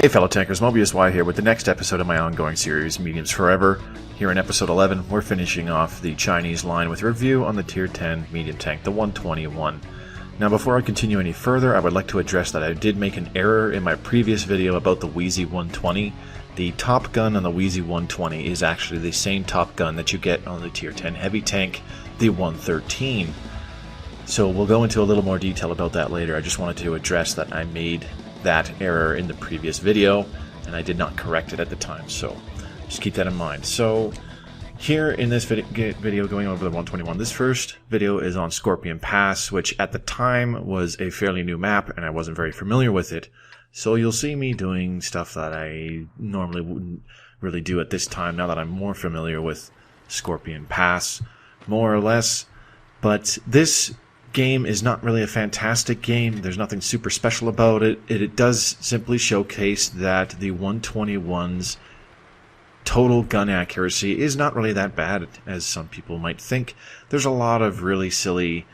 Hey fellow tankers, Mobius Y here with the next episode of my ongoing series, Mediums Forever. Here in episode 11, we're finishing off the Chinese line with a review on the tier 10 medium tank, the 121. Now before I continue any further, I would like to address that I did make an error in my previous video about the Wheezy 120. The top gun on the Wheezy 120 is actually the same top gun that you get on the tier 10 heavy tank, the 113. So we'll go into a little more detail about that later. I just wanted to address that I made that error in the previous video and I did not correct it at the time, so just keep that in mind. So here in this video going over the 121, this first video is on Scorpion Pass, which at the time was a fairly new map and I wasn't very familiar with it, so you'll see me doing stuff that I normally wouldn't really do at this time now that I'm more familiar with Scorpion Pass, more or less. But this game is not really a fantastic game. There's nothing super special about it. It does simply showcase that the 121's total gun accuracy is not really that bad as some people might think. There's a lot of really silly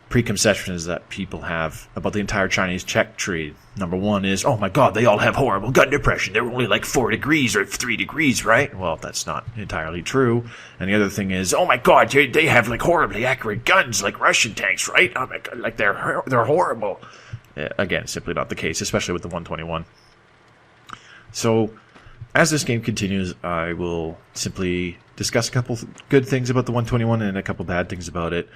preconceptions that people have about the entire Chinese check tree. Number one is, oh my god, they all have horrible gun depression. They're only like 4 degrees or 3 degrees, right? Well, that's not entirely true. And the other thing is, oh my god, they have like horribly accurate guns like Russian tanks, right? Oh my god, like they're horrible. Again, simply not the case, especially with the 121. So, as this game continues, I will simply discuss a couple good things about the 121 and a couple bad things about it.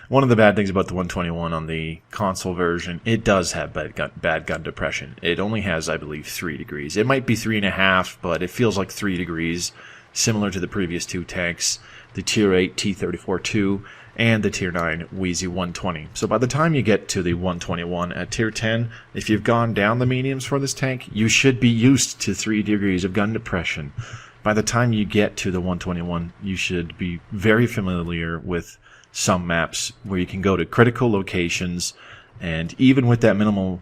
One of the bad things about the 121 on the console version, it does have bad gun depression. It only has, I believe, 3 degrees. It might be 3.5, but it feels like 3 degrees, similar to the previous two tanks, the Tier 8 T-34-2 and the Tier 9 Wheezy 120. So by the time you get to the 121 at Tier 10, if you've gone down the mediums for this tank, you should be used to 3 degrees of gun depression. By the time you get to the 121, you should be very familiar with some maps where you can go to critical locations, and even with that minimal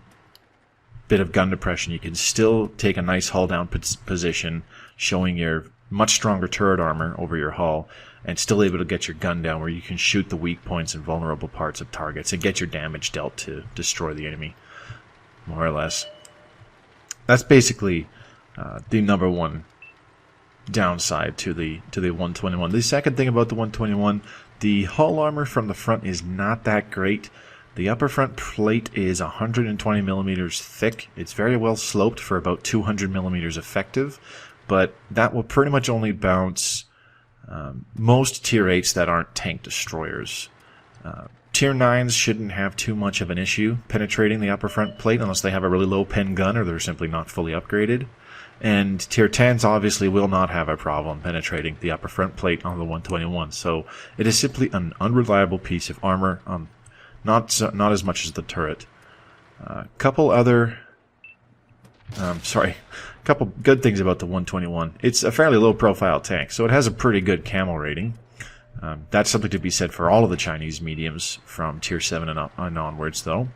bit of gun depression, you can still take a nice hull down position, showing your much stronger turret armor over your hull, and still able to get your gun down where you can shoot the weak points and vulnerable parts of targets and get your damage dealt to destroy the enemy, more or less. That's basically the number one downside to the 121. The second thing about the 121, the hull armor from the front is not that great. The upper front plate is 120 millimeters thick. It's very well sloped for about 200 millimeters effective, but that will pretty much only bounce most Tier 8s that aren't tank destroyers. Tier 9s shouldn't have too much of an issue penetrating the upper front plate unless they have a really low pen gun or they're simply not fully upgraded. And Tier 10s obviously will not have a problem penetrating the upper front plate on the 121, so it is simply an unreliable piece of armor, not as much as the turret. Couple good things about the 121. It's a fairly low profile tank, so it has a pretty good camo rating. That's something to be said for all of the Chinese mediums from Tier 7 and onwards, though.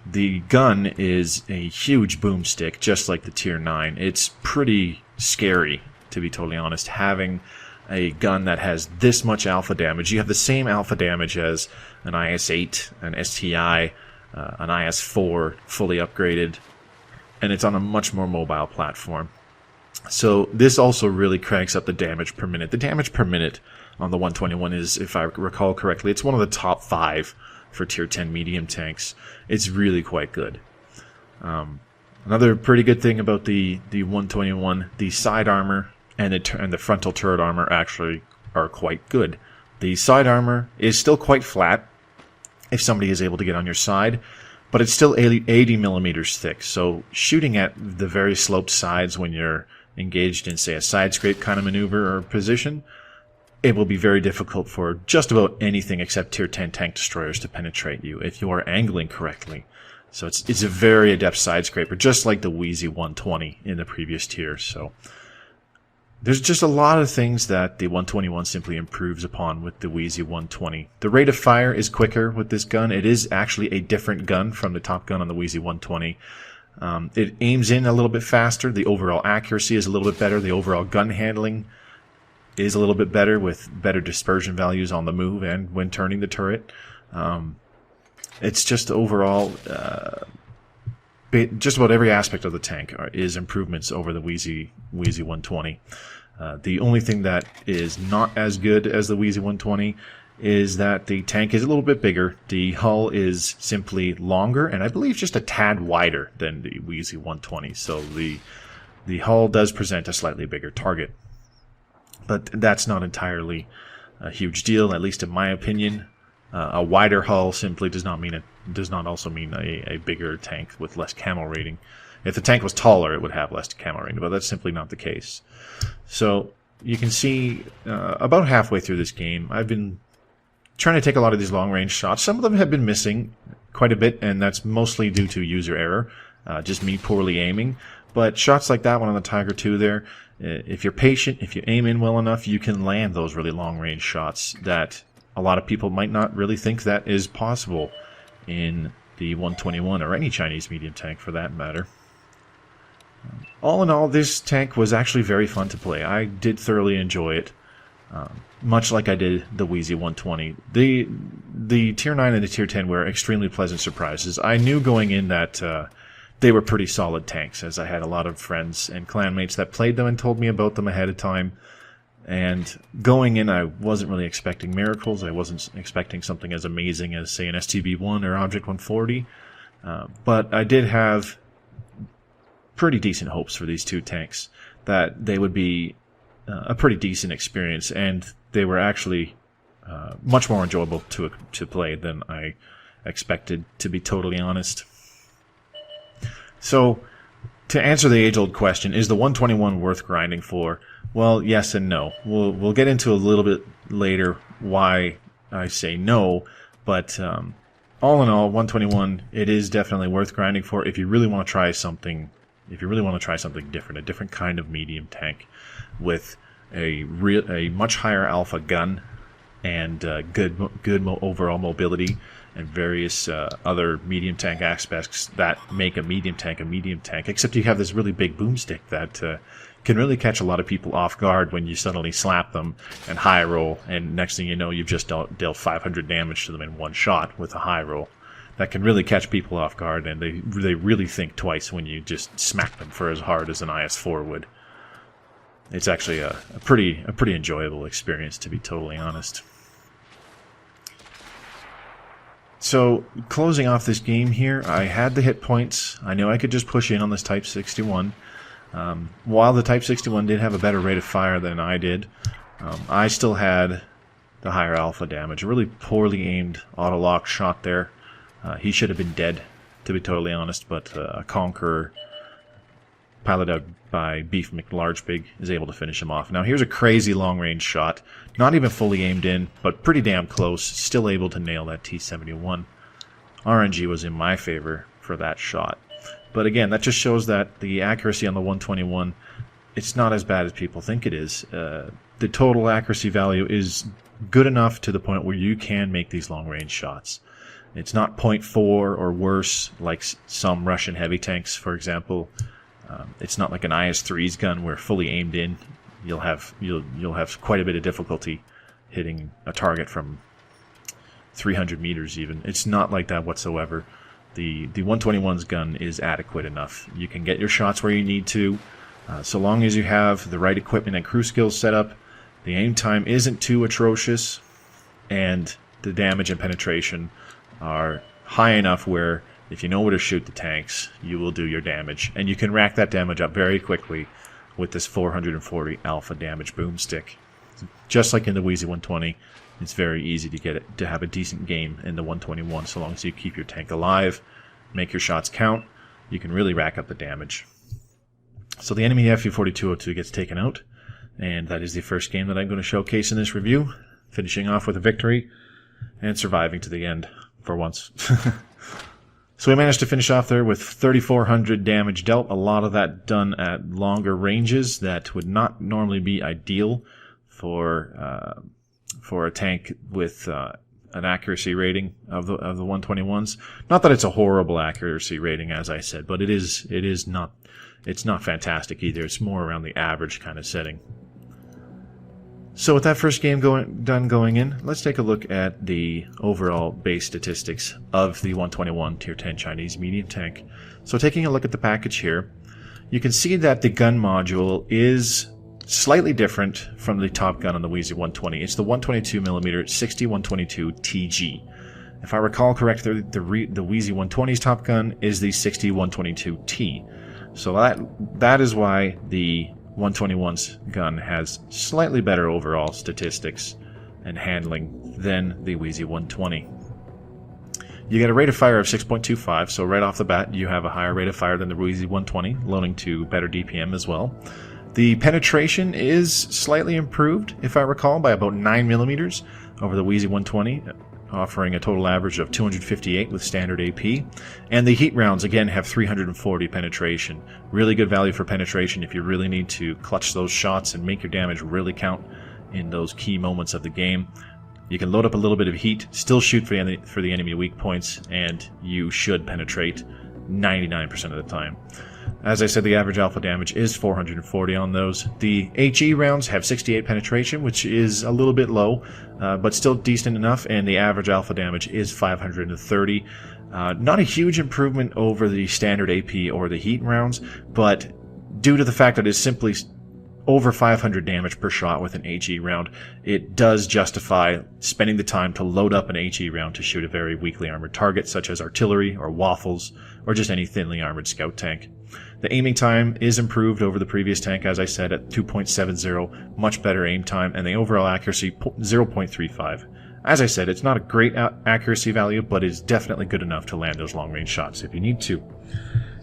The gun is a huge boomstick, just like the Tier 9. It's pretty scary, to be totally honest, having a gun that has this much alpha damage. You have the same alpha damage as an IS-8, an STI, an IS-4 fully upgraded, and it's on a much more mobile platform. So this also really cranks up the damage per minute. The damage per minute on the 121 is, if I recall correctly, it's one of the top 5 for Tier 10 medium tanks. It's really quite good. Another pretty good thing about the 121, the side armor and the frontal turret armor actually are quite good. The side armor is still quite flat if somebody is able to get on your side, but it's still 80 millimeters thick, so shooting at the very sloped sides when you're engaged in, say, a side scrape kind of maneuver or position, it will be very difficult for just about anything except Tier 10 tank destroyers to penetrate you if you are angling correctly. So it's a very adept side scraper, just like the Wheezy 120 in the previous tier. So there's just a lot of things that the 121 simply improves upon with the Wheezy 120. The rate of fire is quicker with this gun. It is actually a different gun from the top gun on the Wheezy 120. It aims in a little bit faster. The overall accuracy is a little bit better. The overall gun handling is a little bit better with better dispersion values on the move and when turning the turret. It's just overall just about every aspect of the tank is improvements over the Wheezy 120. The only thing that is not as good as the Wheezy 120 is that the tank is a little bit bigger. The hull is simply longer, and I believe just a tad wider than the Wheezy 120. So the hull does present a slightly bigger target. But that's not entirely a huge deal, at least in my opinion. A wider hull simply does not also mean a bigger tank with less camo rating. If the tank was taller, it would have less camo rating, but that's simply not the case. So you can see about halfway through this game, I've been trying to take a lot of these long-range shots. Some of them have been missing quite a bit, and that's mostly due to user error, just me poorly aiming. But shots like that one on the Tiger II there, if you're patient, if you aim in well enough, you can land those really long-range shots that a lot of people might not really think that is possible in the 121 or any Chinese medium tank for that matter. All in all, this tank was actually very fun to play. I did thoroughly enjoy it, much like I did the Wheezy 120. The Tier 9 and the Tier 10 were extremely pleasant surprises. I knew going in that they were pretty solid tanks, as I had a lot of friends and clanmates that played them and told me about them ahead of time. And going in, I wasn't really expecting miracles. I wasn't expecting something as amazing as, say, an STB-1 or Object 140. But I did have pretty decent hopes for these two tanks, that they would be a pretty decent experience, and they were actually much more enjoyable to play than I expected, to be totally honest. So, to answer the age-old question, is the 121 worth grinding for? Well, yes and no. We'll get into a little bit later why I say no, but all in all, 121, it is definitely worth grinding for if you really want to try something. If you really want to try something different, a different kind of medium tank with a much higher alpha gun and good overall mobility and various other medium tank aspects that make a medium tank, except you have this really big boomstick that can really catch a lot of people off guard when you suddenly slap them and high roll, and next thing you know, you've just dealt 500 damage to them in one shot with a high roll. That can really catch people off guard, and they really think twice when you just smack them for as hard as an IS-4 would. It's actually a pretty enjoyable experience, to be totally honest. So, closing off this game here, I had the hit points. I knew I could just push in on this Type 61. While the Type 61 did have a better rate of fire than I did, I still had the higher alpha damage. A really poorly aimed auto-lock shot there. He should have been dead, to be totally honest, but a Conqueror, piloted by Beef McLargebig, is able to finish him off. Now here's a crazy long-range shot, not even fully aimed in, but pretty damn close, still able to nail that T-71. RNG was in my favor for that shot. But again, that just shows that the accuracy on the 121, it's not as bad as people think it is. The total accuracy value is good enough to the point where you can make these long-range shots. It's not 0.4 or worse like some Russian heavy tanks, for example. It's not like an IS-3's gun where fully aimed in, you'll have quite a bit of difficulty hitting a target from 300 meters even. It's not like that whatsoever. The 121's gun is adequate enough. You can get your shots where you need to, so long as you have the right equipment and crew skills set up. The aim time isn't too atrocious, and the damage and penetration are high enough where if you know where to shoot the tanks, you will do your damage. And you can rack that damage up very quickly with this 440 alpha damage boomstick. Just like in the Wheezy 120, it's very easy to get it to have a decent game in the 121 so long as you keep your tank alive, make your shots count, you can really rack up the damage. So the enemy FU-4202 gets taken out, and that is the first game that I'm going to showcase in this review, finishing off with a victory and surviving to the end. For once. So we managed to finish off there with 3,400 damage dealt, a lot of that done at longer ranges that would not normally be ideal for a tank with an accuracy rating of the 121s. Not that it's a horrible accuracy rating, as I said, but it's not fantastic either. It's more around the average kind of setting. So with that first game done going in, let's take a look at the overall base statistics of the 121 Tier 10 Chinese medium tank. So taking a look at the package here, you can see that the gun module is slightly different from the top gun on the Wheezy 120. It's the 122mm 60-122 TG. If I recall correctly, the Wheezy 120's top gun is the 60-122T. So that is why the 121's gun has slightly better overall statistics and handling than the Wheezy 120. You get a rate of fire of 6.25, so right off the bat you have a higher rate of fire than the Wheezy 120, loading to better DPM as well. The penetration is slightly improved, if I recall, by about 9mm over the Wheezy 120, offering a total average of 258 with standard AP. And the heat rounds, again, have 340 penetration. Really good value for penetration if you really need to clutch those shots and make your damage really count in those key moments of the game. You can load up a little bit of heat, still shoot for the enemy weak points, and you should penetrate 99% of the time. As I said, the average alpha damage is 440 on those. The HE rounds have 68 penetration, which is a little bit low, but still decent enough, and the average alpha damage is 530. Not a huge improvement over the standard AP or the heat rounds, but due to the fact that it's simply over 500 damage per shot with an HE round, it does justify spending the time to load up an HE round to shoot a very weakly armored target, such as artillery or waffles, or just any thinly armored scout tank. The aiming time is improved over the previous tank, as I said, at 2.70, much better aim time, and the overall accuracy 0.35. As I said, it's not a great accuracy value, but it's definitely good enough to land those long-range shots if you need to.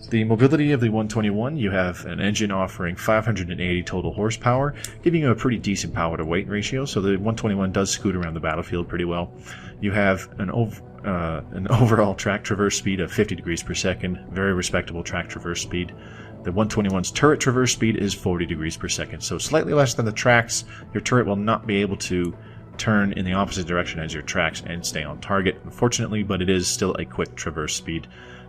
The mobility of the 121, you have an engine offering 580 total horsepower, giving you a pretty decent power-to-weight ratio, so the 121 does scoot around the battlefield pretty well. You have an overall track traverse speed of 50 degrees per second, very respectable track traverse speed. The 121's turret traverse speed is 40 degrees per second, so slightly less than the tracks. Your turret will not be able to turn in the opposite direction as your tracks and stay on target, unfortunately, but it is still a quick traverse speed.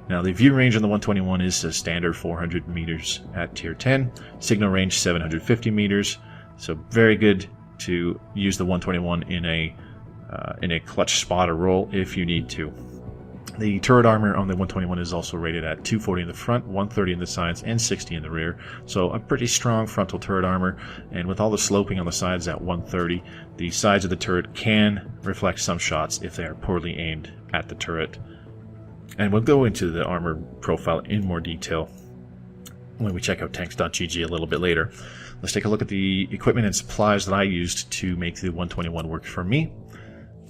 Now, the view range on the 121 is a standard 400 meters at Tier 10, signal range 750 meters, so very good to use the 121 in a clutch spotter role if you need to. The turret armor on the 121 is also rated at 240 in the front, 130 in the sides, and 60 in the rear, so a pretty strong frontal turret armor, and with all the sloping on the sides at 130, the sides of the turret can reflect some shots if they are poorly aimed at the turret. And we'll go into the armor profile in more detail when we check out tanks.gg a little bit later. Let's take a look at the equipment and supplies that I used to make the 121 work for me.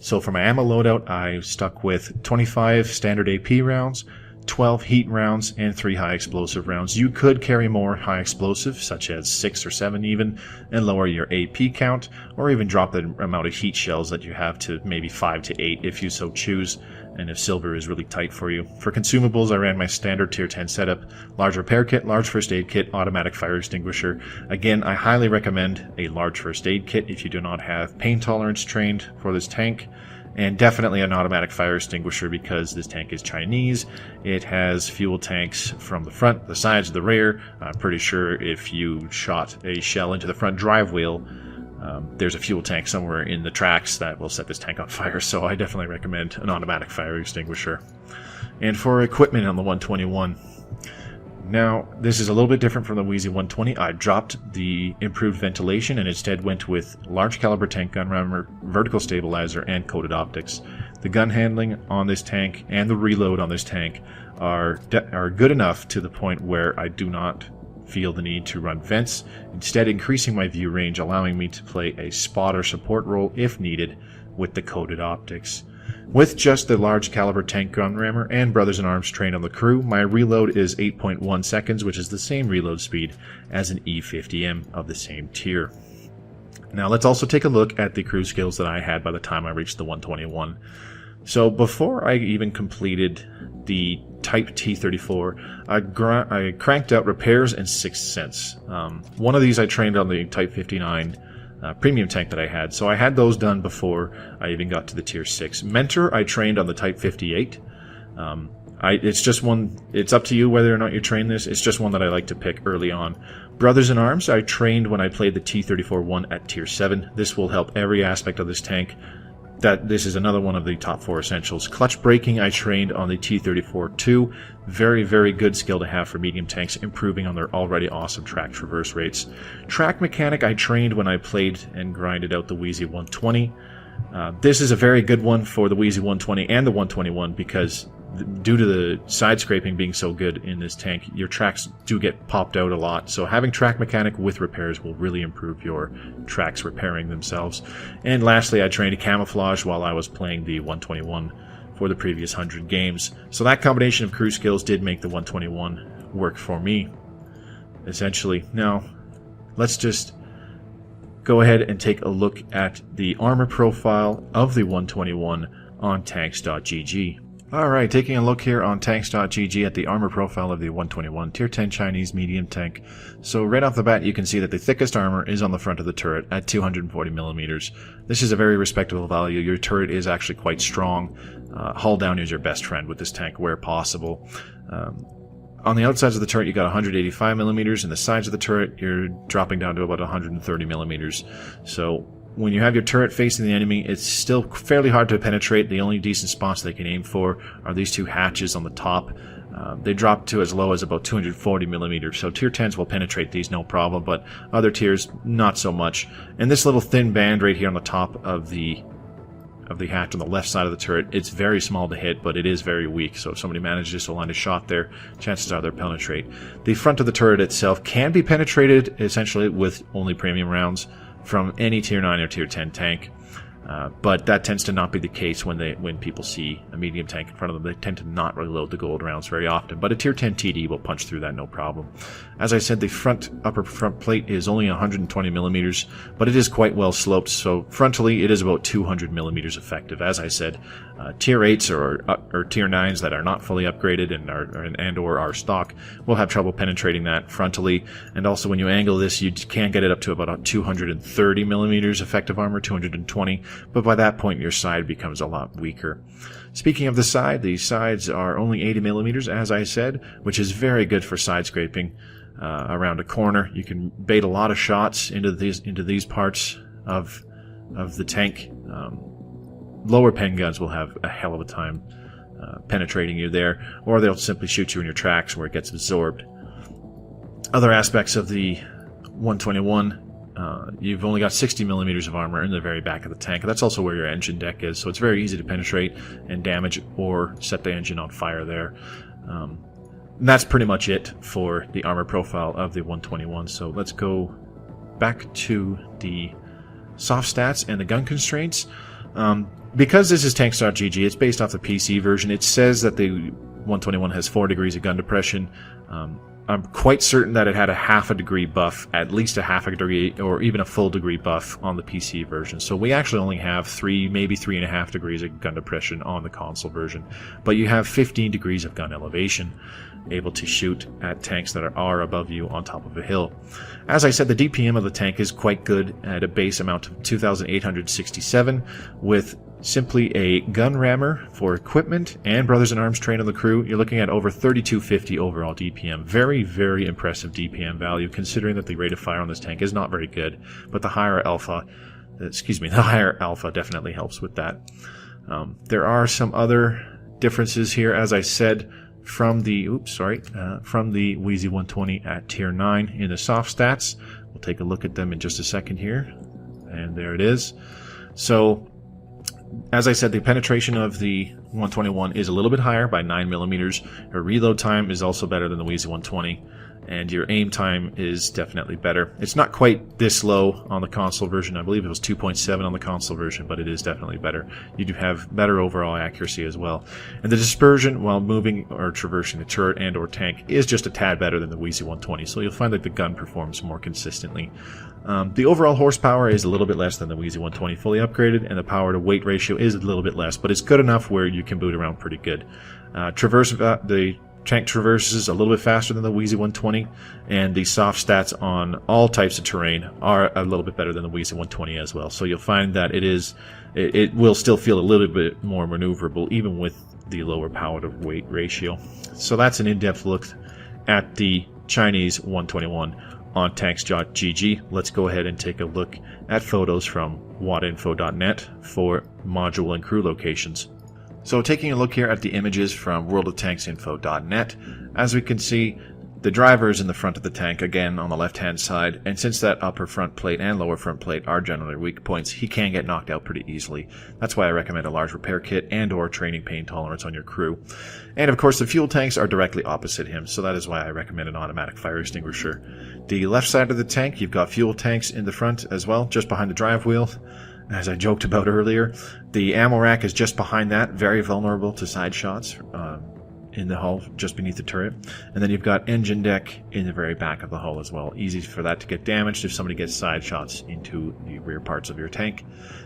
So for my ammo loadout, I stuck with 25 standard AP rounds, 12 heat rounds, and 3 high explosive rounds. You could carry more high explosive, such as 6 or 7 even, and lower your AP count, or even drop the amount of heat shells that you have to maybe 5 to 8 if you so choose, and if silver is really tight for you. For consumables, I ran my standard Tier 10 setup, large repair kit, large first aid kit, automatic fire extinguisher. Again, I highly recommend a large first aid kit if you do not have pain tolerance trained for this tank, and definitely an automatic fire extinguisher because this tank is Chinese. It has fuel tanks from the front, the sides, the rear. I'm pretty sure if you shot a shell into the front drive wheel, there's a fuel tank somewhere in the tracks that will set this tank on fire, so I definitely recommend an automatic fire extinguisher. And for equipment on the 121, now this is a little bit different from the Wheezy 120. I dropped the improved ventilation and instead went with large caliber tank gun rammer, vertical stabilizer, and coated optics. The gun handling on this tank and the reload on this tank are good enough to the point where I do not feel the need to run vents, instead increasing my view range, allowing me to play a spotter support role if needed with the coated optics. With just the large caliber tank gun rammer and brothers in arms trained on the crew, my reload is 8.1 seconds, which is the same reload speed as an E50M of the same tier. Now let's also take a look at the crew skills that I had by the time I reached the 121. So before I even completed the Type T34, I cranked out repairs and sixth sense. One of these I trained on the Type 59 premium tank that I had, so I had those done before I even got to the Tier 6. Mentor I trained on the Type 58. It's just one. It's up to you whether or not you train this. It's just one that I like to pick early on. Brothers in Arms, I trained when I played the T-34-1 at Tier 7. This will help every aspect of this tank. This is another one of the top 4 essentials. Clutch braking, I trained on the T-34-2. Very, very good skill to have for medium tanks, improving on their already awesome track traverse rates. Track mechanic, I trained when I played and grinded out the Wheezy 120. This is a very good one for the Wheezy 120 and the 121 because due to the side scraping being so good in this tank, your tracks do get popped out a lot. So having track mechanic with repairs will really improve your tracks repairing themselves. And lastly, I trained a camouflage while I was playing the 121 for the previous 100 games. So that combination of crew skills did make the 121 work for me, essentially. Now, let's just go ahead and take a look at the armor profile of the 121 on tanks.gg. Alright, taking a look here on tanks.gg at the armor profile of the 121 Tier 10 Chinese medium tank. So right off the bat you can see that the thickest armor is on the front of the turret at 240mm. This is a very respectable value. Your turret is actually quite strong. Hull down is your best friend with this tank where possible. On the outsides of the turret you got 185mm, and the sides of the turret you're dropping down to about 130mm. So when you have your turret facing the enemy, it's still fairly hard to penetrate. The only decent spots they can aim for are these 2 hatches on the top. They drop to as low as about 240mm, so tier 10s will penetrate these no problem, but other tiers not so much. And this little thin band right here on the top of the hatch on the left side of the turret, it's very small to hit, but it is very weak, so if somebody manages to land a shot there, chances are they'll penetrate. The front of the turret itself can be penetrated essentially with only premium rounds from any tier 9 or tier 10 tank, but that tends to not be the case when people see a medium tank in front of them. They tend to not reload the gold rounds very often, but a tier 10 TD will punch through that no problem. As I said, the upper front plate is only 120mm, but it is quite well sloped, so frontally it is about 200mm effective. As I said, tier 8s or tier 9s that are not fully upgraded and or are stock will have trouble penetrating that frontally, and also when you angle this you can get it up to about 230mm effective armor, 220, but by that point your side becomes a lot weaker. Speaking of the sides are only 80mm, as I said, which is very good for side scraping around a corner. You can bait a lot of shots into these parts of the tank. Lower pen guns will have a hell of a time penetrating you there, or they'll simply shoot you in your tracks where it gets absorbed. Other aspects of the 121, you've only got 60mm of armor in the very back of the tank. That's also where your engine deck is, so it's very easy to penetrate and damage or set the engine on fire there. And that's pretty much it for the armor profile of the 121. So let's go back to the soft stats and the gun constraints. Because this is tanks.gg, it's based off the PC version. It says that the 121 has 4 degrees of gun depression. I'm quite certain that it had a half a degree buff, at least a half a degree, or even a full degree buff on the PC version. So we actually only have 3, maybe 3.5 degrees of gun depression on the console version. But you have 15 degrees of gun elevation, able to shoot at tanks that are above you on top of a hill. As I said, the DPM of the tank is quite good at a base amount of 2,867, with simply a gun rammer for equipment and Brothers in Arms train on the crew. You're looking at over 3250 overall DPM. Very, very impressive DPM value, considering that the rate of fire on this tank is not very good, but the higher alpha definitely helps with that. There are some other differences here, as I said, from the Wheezy 120 at tier 9 in the soft stats. We'll take a look at them in just a second here, and there it is. So as I said, the penetration of the 121 is a little bit higher by 9mm. Her reload time is also better than the Wheezy 120, and your aim time is definitely better. It's not quite this low on the console version. I believe it was 2.7 on the console version, but it is definitely better. You do have better overall accuracy as well. And the dispersion while moving or traversing the turret and or tank is just a tad better than the Wheezy 120, so you'll find that the gun performs more consistently. The overall horsepower is a little bit less than the Wheezy 120 fully upgraded, and the power to weight ratio is a little bit less, but it's good enough where you can boot around pretty good. The tank traverses a little bit faster than the Wheezy 120, and the soft stats on all types of terrain are a little bit better than the Wheezy 120 as well. So you'll find that it will still feel a little bit more maneuverable, even with the lower power to weight ratio. So that's an in-depth look at the Chinese 121 on tanks.gg. Let's go ahead and take a look at photos from watinfo.net for module and crew locations. So taking a look here at the images from worldoftanksinfo.net, as we can see, the driver is in the front of the tank, again on the left-hand side, and since that upper front plate and lower front plate are generally weak points, he can get knocked out pretty easily. That's why I recommend a large repair kit and or training pain tolerance on your crew. And of course the fuel tanks are directly opposite him, so that is why I recommend an automatic fire extinguisher. The left side of the tank, you've got fuel tanks in the front as well, just behind the drive wheel. As I joked about earlier, the ammo rack is just behind that, very vulnerable to side shots. In the hull, just beneath the turret. And then you've got engine deck in the very back of the hull as well. Easy for that to get damaged if somebody gets side shots into the rear parts of your tank.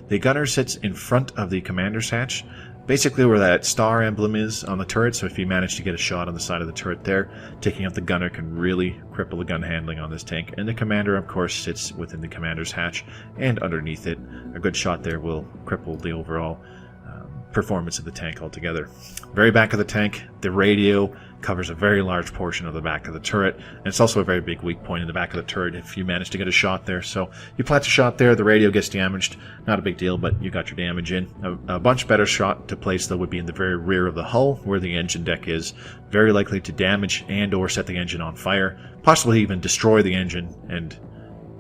The gunner sits in front of the commander's hatch, basically where that star emblem is on the turret, so if you manage to get a shot on the side of the turret there, taking out the gunner can really cripple the gun handling on this tank. And the commander, of course, sits within the commander's hatch, and underneath it. A good shot there will cripple the overall performance of the tank altogether. Very back of the tank, the radio covers a very large portion of the back of the turret, and it's also a very big weak point in the back of the turret if you manage to get a shot there. So you plant a shot there, the radio gets damaged, not a big deal, but you got your damage in. A much better shot to place though would be in the very rear of the hull, where the engine deck is, very likely to damage and or set the engine on fire, possibly even destroy the engine and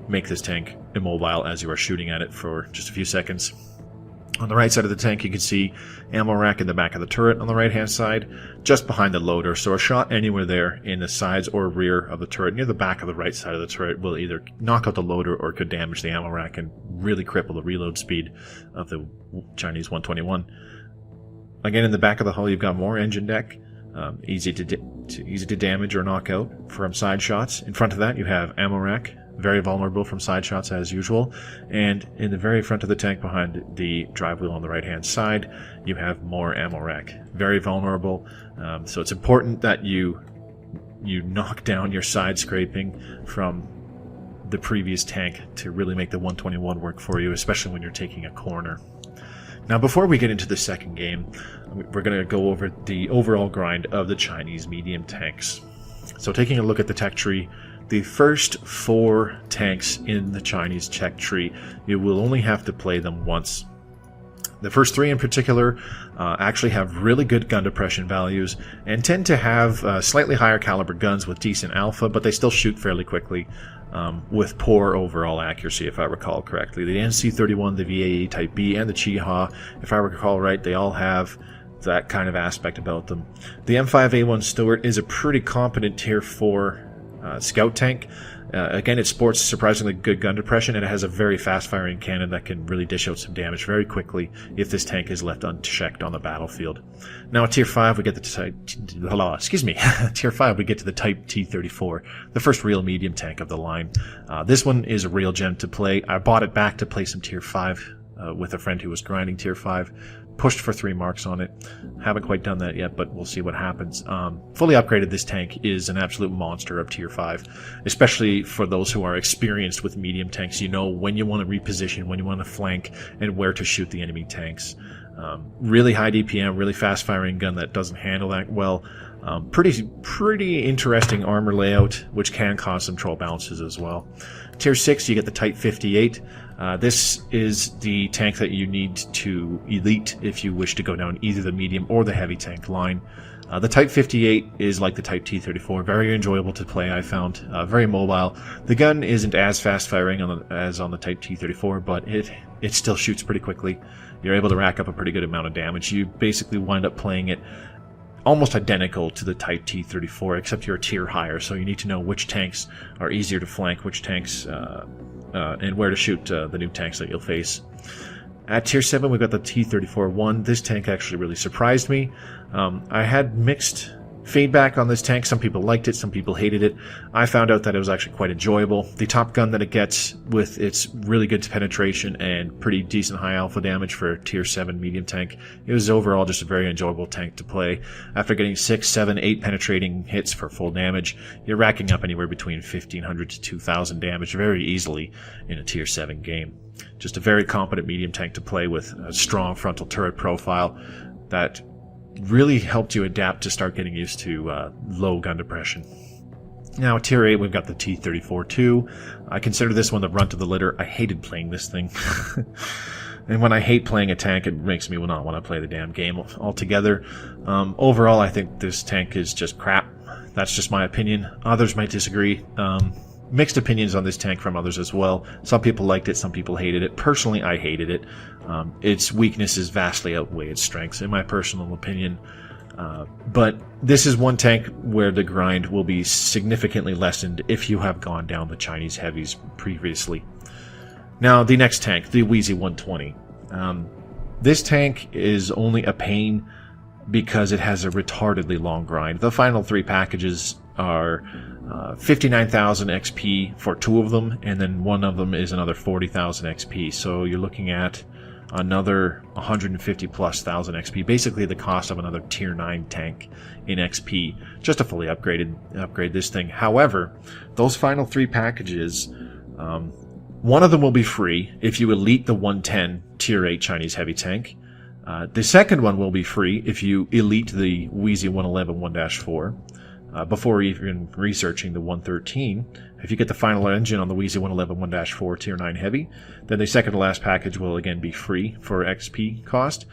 make this tank immobile as you are shooting at it for just a few seconds. On the right side of the tank, you can see ammo rack in the back of the turret on the right-hand side, just behind the loader. So a shot anywhere there in the sides or rear of the turret, near the back of the right side of the turret, will either knock out the loader or could damage the ammo rack and really cripple the reload speed of the Chinese 121. Again, in the back of the hull, you've got more engine deck, easy to damage or knock out from side shots. In front of that, you have ammo rack, very vulnerable from side shots as usual, and in the very front of the tank behind the drive wheel on the right hand side you have more ammo rack, very vulnerable. So it's important that you knock down your side scraping from the previous tank to really make the 121 work for you, especially when you're taking a corner. Now before we get into the second game, we're going to go over the overall grind of the Chinese medium tanks. So taking a look at the tech tree, the first 4 tanks in the Chinese tech tree, you will only have to play them once. The first 3 in particular actually have really good gun depression values and tend to have slightly higher caliber guns with decent alpha, but they still shoot fairly quickly with poor overall accuracy, if I recall correctly. The NC-31, the VAE Type B, and the Chiha, if I recall right, they all have that kind of aspect about them. The M5A1 Stuart is a pretty competent Tier 4 scout tank. Again, it sports surprisingly good gun depression, and it has a very fast-firing cannon that can really dish out some damage very quickly if this tank is left unchecked on the battlefield. Now, at Tier 5, we get Tier 5, we get to the Type T-34, the first real medium tank of the line. This one is a real gem to play. I bought it back to play some Tier 5 with a friend who was grinding Tier 5. Pushed for 3 marks on it. Haven't quite done that yet, but we'll see what happens. Fully upgraded, this tank is an absolute monster of Tier 5, especially for those who are experienced with medium tanks. You know when you want to reposition, when you want to flank, and where to shoot the enemy tanks. Really high DPM, really fast-firing gun that doesn't handle that well. Pretty interesting armor layout, which can cause some troll bounces as well. Tier 6, you get the Type 58. This is the tank that you need to elite if you wish to go down either the medium or the heavy tank line. The Type 58 is like the Type T-34, very enjoyable to play, I found, very mobile. The gun isn't as fast-firing as on the Type T-34, but it still shoots pretty quickly. You're able to rack up a pretty good amount of damage. You basically wind up playing it almost identical to the Type T-34, except you're a tier higher, so you need to know which tanks are easier to flank, which tanks, and where to shoot the new tanks that you'll face. At Tier 7, we've got the T-34-1. This tank actually really surprised me. I had mixed feedback on this tank. Some people liked it, some people hated it. I found out that it was actually quite enjoyable. The top gun that it gets with its really good penetration and pretty decent high alpha damage for a Tier 7 medium tank, it was overall just a very enjoyable tank to play. After getting 6, 7, 8 penetrating hits for full damage, you're racking up anywhere between 1,500 to 2,000 damage very easily in a Tier 7 game. Just a very competent medium tank to play with a strong frontal turret profile that really helped you adapt to start getting used to low gun depression. Now, at Tier 8, we've got the T-34-2. I consider this one the runt of the litter. I hated playing this thing. And when I hate playing a tank, it makes me not want to play the damn game altogether. Overall, I think this tank is just crap. That's just my opinion. Others might disagree. Mixed opinions on this tank from others as well. Some people liked it, some people hated it. Personally, I hated it. Its weaknesses vastly outweigh its strengths, in my personal opinion. But this is one tank where the grind will be significantly lessened if you have gone down the Chinese heavies previously. Now, the next tank, the Wheezy 120. This tank is only a pain because it has a retardedly long grind. The final 3 packages are 59,000 XP for 2 of them, and then one of them is another 40,000 XP. So you're looking at another 150 plus thousand XP, basically the cost of another Tier 9 tank in XP, just to fully upgrade this thing. However, those final 3 packages, one of them will be free if you elite the 110 Tier 8 Chinese heavy tank. The second one will be free if you elite the Wheezy 111 1-4. Before even researching the 113, if you get the final engine on the Wheezy 111 1-4 Tier 9 Heavy, then the second to last package will again be free for XP cost.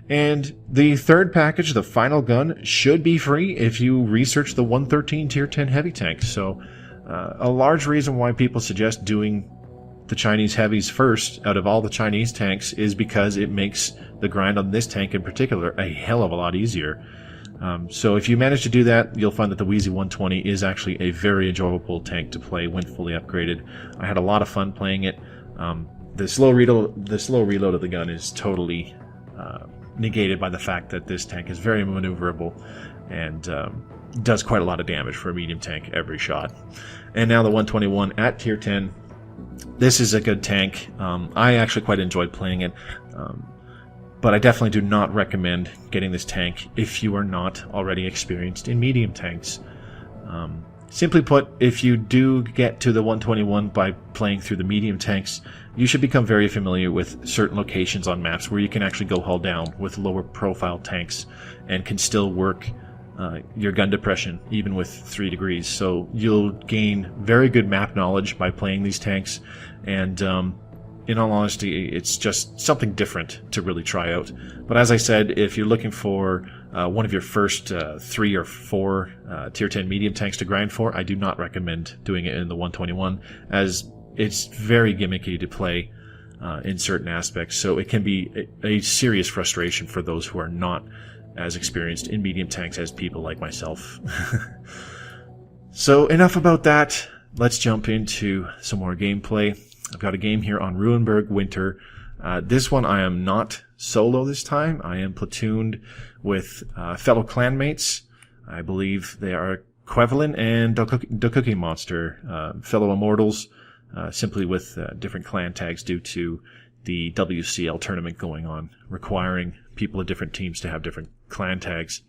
And the third package, the final gun, should be free if you research the 113 Tier 10 Heavy tank. So a large reason why people suggest doing the Chinese heavies first out of all the Chinese tanks is because it makes the grind on this tank in particular a hell of a lot easier. So if you manage to do that, you'll find that the Wheezy 120 is actually a very enjoyable tank to play when fully upgraded. I had a lot of fun playing it. The slow reload of the gun is totally negated by the fact that this tank is very maneuverable and does quite a lot of damage for a medium tank every shot. And now the 121 at Tier 10. This is a good tank. I actually quite enjoyed playing it. But I definitely do not recommend getting this tank if you are not already experienced in medium tanks. Simply put, if you do get to the 121 by playing through the medium tanks, you should become very familiar with certain locations on maps where you can actually go hull down with lower profile tanks and can still work your gun depression even with 3 degrees. So you'll gain very good map knowledge by playing these tanks, and in all honesty, it's just something different to really try out. But as I said, if you're looking for one of your first 3 or 4 Tier 10 medium tanks to grind for, I do not recommend doing it in the 121, as it's very gimmicky to play in certain aspects. So it can be a serious frustration for those who are not as experienced in medium tanks as people like myself. So enough about that. Let's jump into some more gameplay. I've got a game here on Ruinberg Winter. This one I am not solo this time. I am platooned with fellow clanmates. I believe they are Quevelin and the Cookie Monster, fellow immortals, simply with different clan tags due to the WCL tournament going on, requiring people of different teams to have different clan tags.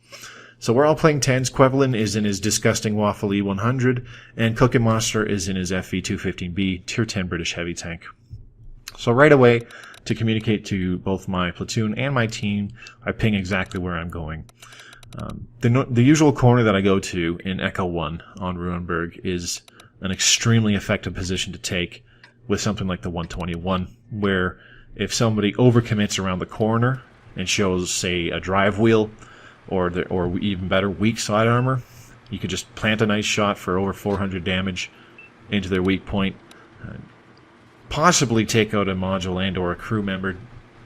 So we're all playing 10s. Quevelin is in his disgusting Waffle E100, and Cookie Monster is in his FV215B Tier 10 British heavy tank. So right away, to communicate to both my platoon and my team, I ping exactly where I'm going. The usual corner that I go to in Echo 1 on Ruinberg is an extremely effective position to take with something like the 121, where if somebody overcommits around the corner and shows, say, a drive wheel, or even better, weak side armor, you could just plant a nice shot for over 400 damage into their weak point, possibly take out a module and or a crew member,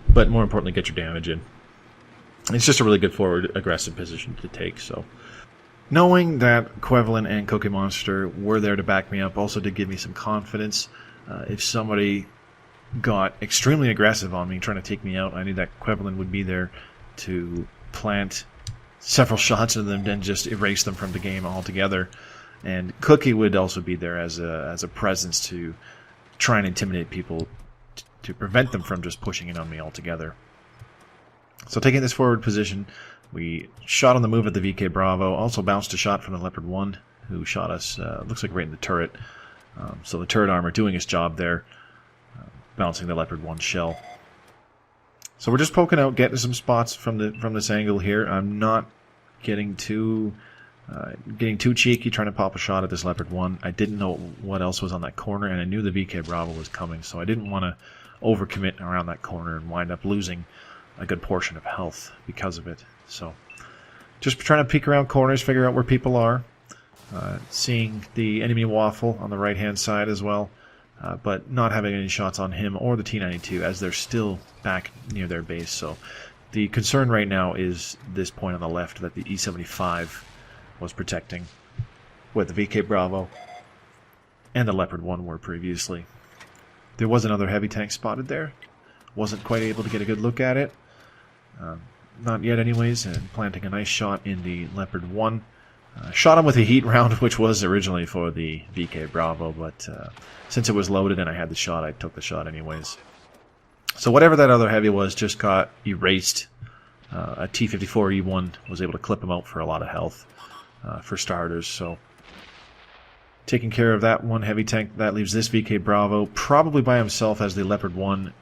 but more importantly, get your damage in. It's just a really good forward aggressive position to take. So knowing that Quevelin and Cookie Monster were there to back me up also did give me some confidence. If somebody got extremely aggressive on me, trying to take me out, I knew that Quevelin would be there to plant several shots of them and just erase them from the game altogether. And Cookie would also be there as a presence to try and intimidate people to prevent them from just pushing in on me altogether. So taking this forward position, we shot on the move at the VK Bravo, also bounced a shot from the Leopard 1, who shot us, looks like right in the turret. So the turret armor doing its job there, bouncing the Leopard 1 shell. So we're just poking out, getting some spots from this angle here. I'm not getting too cheeky trying to pop a shot at this Leopard 1. I didn't know what else was on that corner, and I knew the VK Bravo was coming, so I didn't want to overcommit around that corner and wind up losing a good portion of health because of it. So just trying to peek around corners, figure out where people are. Seeing the enemy waffle on the right-hand side as well, but not having any shots on him or the T-92 as they're still back near their base. So the concern right now is this point on the left that the E-75 was protecting, where the VK Bravo and the Leopard 1 were previously. There was another heavy tank spotted there. Wasn't quite able to get a good look at it. Not yet anyways, and planting a nice shot in the Leopard 1. Shot him with a heat round, which was originally for the VK Bravo, but since it was loaded and I had the shot, I took the shot anyways. So whatever that other heavy was just got erased. A T-54E1 was able to clip him out for a lot of health, for starters. So taking care of that one heavy tank, that leaves this VK Bravo probably by himself, as the Leopard 1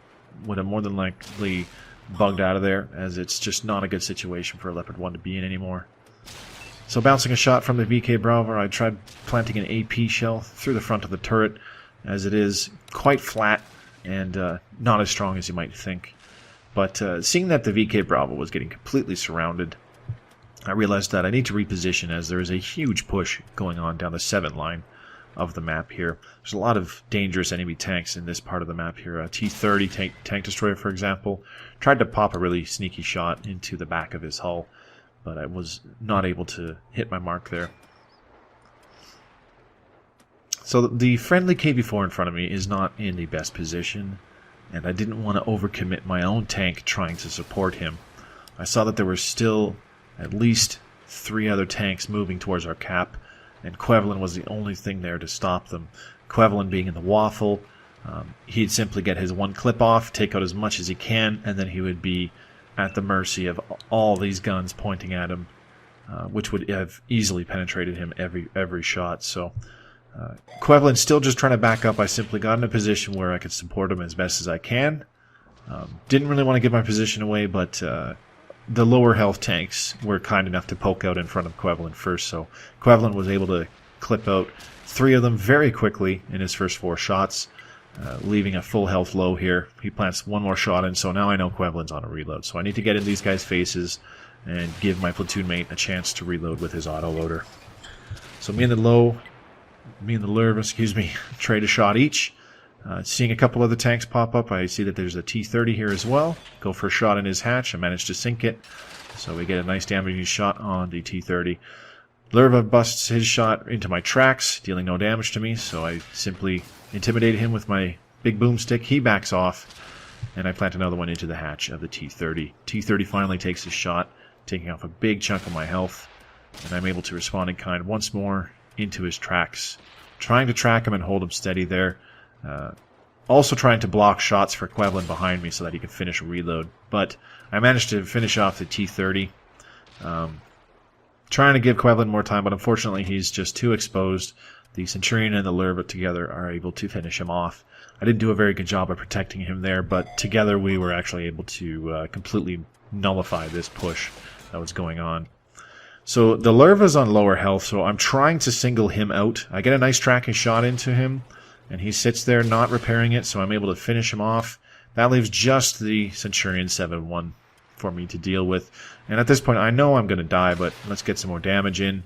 would have more than likely bugged out of there, as it's just not a good situation for a Leopard 1 to be in anymore. So bouncing a shot from the VK Bravo, I tried planting an AP shell through the front of the turret, as it is quite flat and not as strong as you might think. But seeing that the VK Bravo was getting completely surrounded, I realized that I need to reposition, as there is a huge push going on down the 7 line of the map here. There's a lot of dangerous enemy tanks in this part of the map here. A T-30 tank destroyer, for example, tried to pop a really sneaky shot into the back of his hull, but I was not able to hit my mark there. So the friendly KV-4 in front of me is not in the best position, and I didn't want to overcommit my own tank trying to support him. I saw that there were still at least 3 other tanks moving towards our cap, and Quevelin was the only thing there to stop them. Quevelin being in the waffle, he'd simply get his one clip off, take out as much as he can, and then he would be at the mercy of all these guns pointing at him, which would have easily penetrated him every shot. So Quevelin's still just trying to back up. I simply got in a position where I could support him as best as I can. Didn't really want to give my position away, but the lower health tanks were kind enough to poke out in front of Quevelin first, so Quevelin was able to clip out 3 of them very quickly in his first 4 shots, leaving a full health low here. He plants 1 more shot in, so now I know Quevelin's on a reload. So I need to get in these guys' faces and give my platoon mate a chance to reload with his autoloader. So me and the Lurv, trade a shot each. Seeing a couple other tanks pop up, I see that there's a T-30 here as well. Go for a shot in his hatch. I managed to sink it, so we get a nice damaging shot on the T-30. Lurva busts his shot into my tracks, dealing no damage to me, so I simply intimidated him with my big boomstick. He backs off, and I plant another one into the hatch of the T-30. T-30 finally takes his shot, taking off a big chunk of my health, and I'm able to respond in kind once more into his tracks, trying to track him and hold him steady there. Also trying to block shots for Quevelin behind me so that he could finish a reload. But I managed to finish off the T-30. Trying to give Quevelin more time, but unfortunately he's just too exposed. The Centurion and the Lurva together are able to finish him off. I didn't do a very good job of protecting him there, but together we were actually able to completely nullify this push that was going on. So the Lurva's on lower health, so I'm trying to single him out. I get a nice tracking shot into him, and he sits there not repairing it, so I'm able to finish him off. That leaves just the Centurion 7-1 for me to deal with. And at this point, I know I'm going to die, but let's get some more damage in.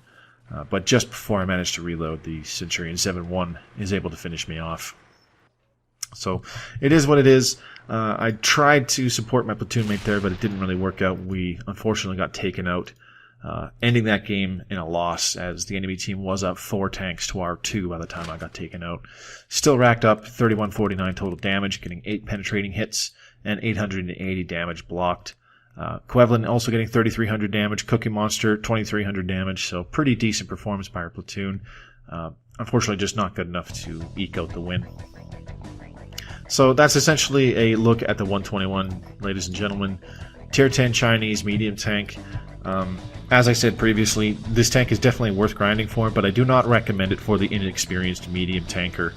But just before I manage to reload, the Centurion 7-1 is able to finish me off. So it is what it is. I tried to support my platoon mate there, but it didn't really work out. We unfortunately got taken out, ending that game in a loss, as the enemy team was up 4 tanks to our 2 by the time I got taken out. Still racked up 3149 total damage, getting 8 penetrating hits and 880 damage blocked. Quevelin also getting 3,300 damage, Cookie Monster 2,300 damage, so pretty decent performance by our platoon. Unfortunately just not good enough to eke out the win. So that's essentially a look at the 121, ladies and gentlemen. Tier 10 Chinese medium tank. As I said previously, this tank is definitely worth grinding for, but I do not recommend it for the inexperienced medium tanker,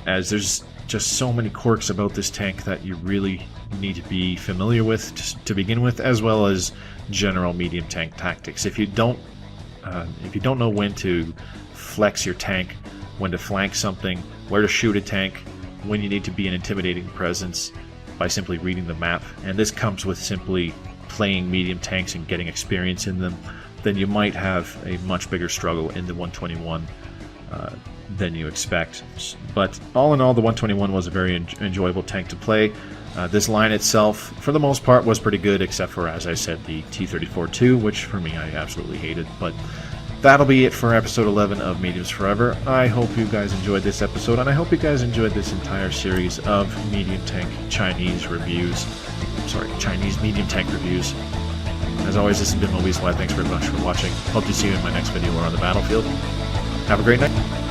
as there's just so many quirks about this tank that you really need to be familiar with to begin with, as well as general medium tank tactics. If you don't know when to flex your tank, when to flank something, where to shoot a tank, when you need to be an intimidating presence by simply reading the map, and this comes with simply playing medium tanks and getting experience in them, then you might have a much bigger struggle in the 121 than you expect. But all in all, the 121 was a very enjoyable tank to play. This line itself, for the most part, was pretty good, except for, as I said, the T-34-2, which for me I absolutely hated. But that'll be it for episode 11 of Mediums Forever. I hope you guys enjoyed this episode, and I hope you guys enjoyed this entire series of medium tank Chinese reviews. Chinese medium tank reviews. As always, this has been Mobius. Thanks very much for watching. Hope to see you in my next video or on the battlefield. Have a great night.